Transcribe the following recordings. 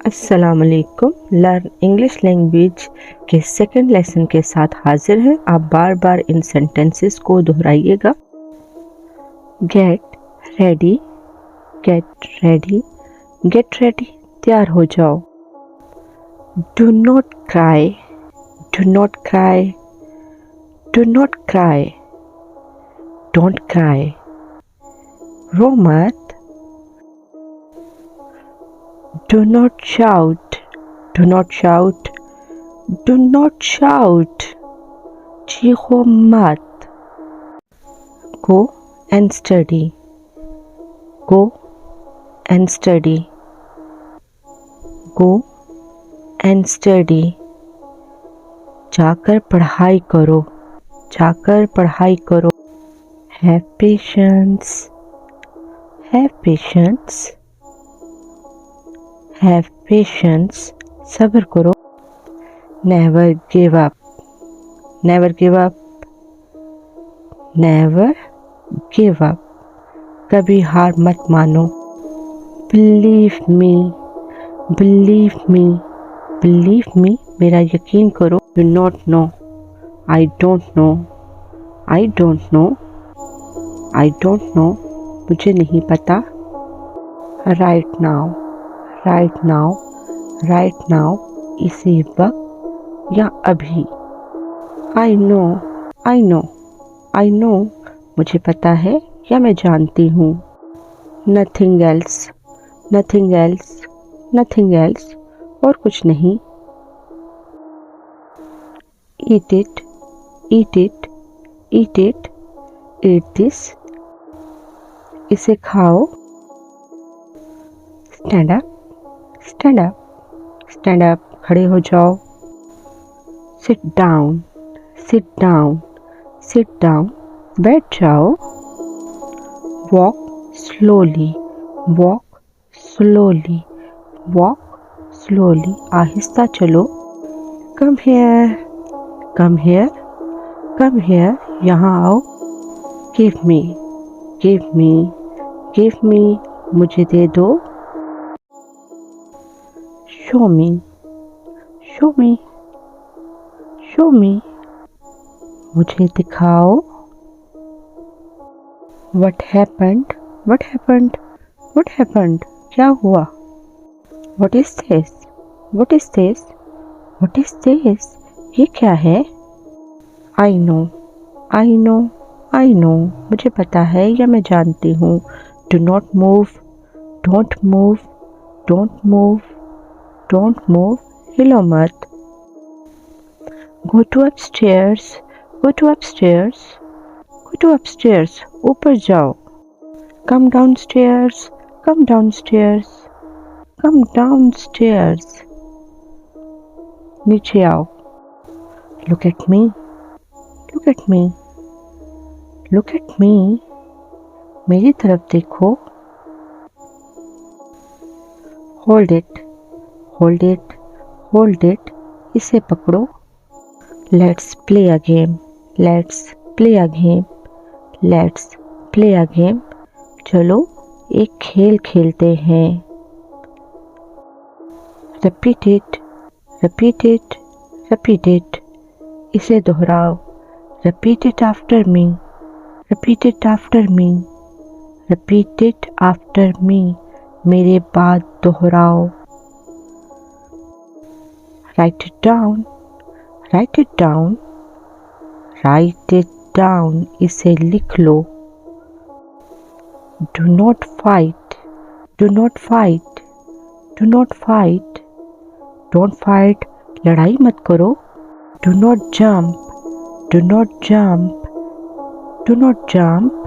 अस्सलाम वालेकुम। Learn English language के सेकंड लेसन के साथ हाजिर हैं। आप बार बार इन सेंटेंसेस को दोहराइएगा। Get ready, get ready, get ready, तैयार हो जाओ। Do not cry, do not cry, do not cry, don't cry, रो मत। Do not shout, do not shout, do not shout, चीखो मत। Go and study, go and study, go and study, जाकर पढ़ाई करो, जाकर पढ़ाई करो। Have patience, have patience, have patience, सब्र करो। Never give up, never give up, never give up, कभी हार मत मानो। Believe me, believe me, believe me, मेरा यकीन करो। Do not know, I don't know, I don't know, I don't know, मुझे नहीं पता। Right now, right now, right now, इसी वक्त या अभी। I know, I know, I know, मुझे पता है या मैं जानती हूँ। Nothing else, nothing else, nothing else, और कुछ नहीं। Eat it, eat it, eat it, eat this, इसे खाओ। Stand up, stand up, stand up, खड़े हो जाओ। Sit down, sit down, sit down, बैठ जाओ। Walk slowly, walk slowly, walk slowly, आहिस्ता चलो। Come here, come here, come here, यहाँ आओ। Give me, give me, give me, मुझे दे दो। Show me, show me, show me, मुझे दिखाओ। What happened, what happened, what happened, क्या हुआ। What is this, what is this, what is this, ये क्या है। I know, I know, I know, मुझे पता है या मैं जानती हूँ। Do not move, don't move, don't move, don't move, हिलो मत। Go to upstairs, go to upstairs, go to upstairs, ऊपर जाओ। Come downstairs, come downstairs, come downstairs, नीचे आओ। Look at me, look at me, look at me, मेरी तरफ देखो। Hold it, hold it, hold it, इसे पकड़ो। Let's play a game, let's play a game, let's play a game, चलो एक खेल खेलते हैं। Repeat it, repeat it, repeat it, इसे दोहराओ। Repeat it after me, repeat it after me, repeat it after me, मेरे बाद दोहराओ। Write it down, write it down, write it down, इसे लिख लो। Do not fight, do not fight, do not fight, don't fight, लड़ाई मत करो। Do not jump, do not jump, do not jump,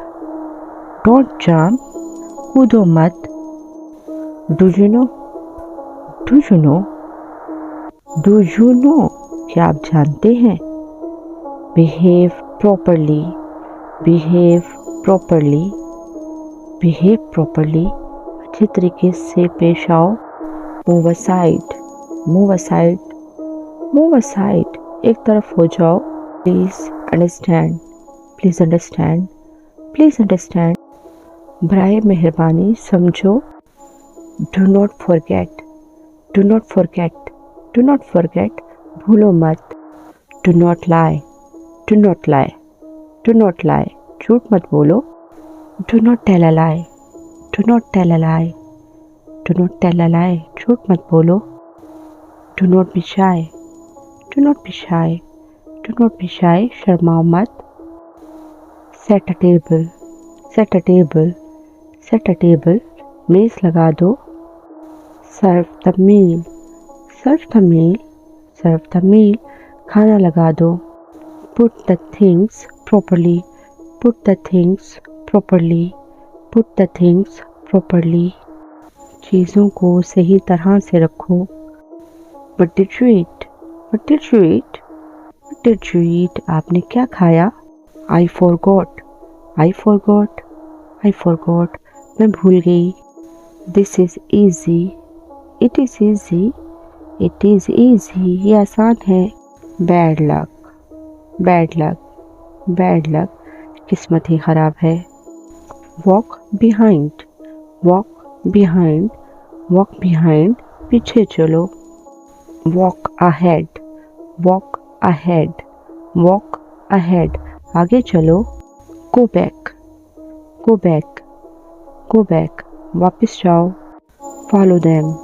don't jump, कूदो मत। Do you know, do you know, Do you know, क्या आप जानते हैं। Behave properly, behave properly, behave properly, अच्छे तरीके से पेश आओ। Move aside, move aside, move aside, एक तरफ हो जाओ। Please understand, please understand, please understand, बराए मेहरबानी समझो। Do not forget, Do not forget. Do not forget. भूलो मत. Do not lie. Do not lie. Do not lie. झूठ मत बोलो. Do not tell a lie. Do not tell a lie. Do not tell a lie. झूठ मत बोलो. Do not be shy. Do not be shy. Do not be shy. शर्माओ मत. Set a table. Set a table. Set a table. मेज लगा दो. Serve the meal. Serve the meal. Serve the meal. खाना लगा दो. Put the things properly. Put the things properly. Put the things properly. चीज़ों को सही तरह से रखो. What did you eat? What did you eat? What did you eat? आपने क्या खाया? I forgot. I forgot. I forgot. मैं भूल गई. This is easy. It is easy. It is easy. ये आसान है. Bad luck. Bad luck. Bad luck. किस्मत ही खराब है. Walk behind. Walk behind. Walk behind. पीछे चलो. Walk ahead. Walk ahead. Walk ahead. आगे चलो. Go back. Go back. Go back. वापस जाओ. Follow them.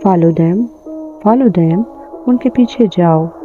Follow them. Follow them. उनके पीछे जाओ.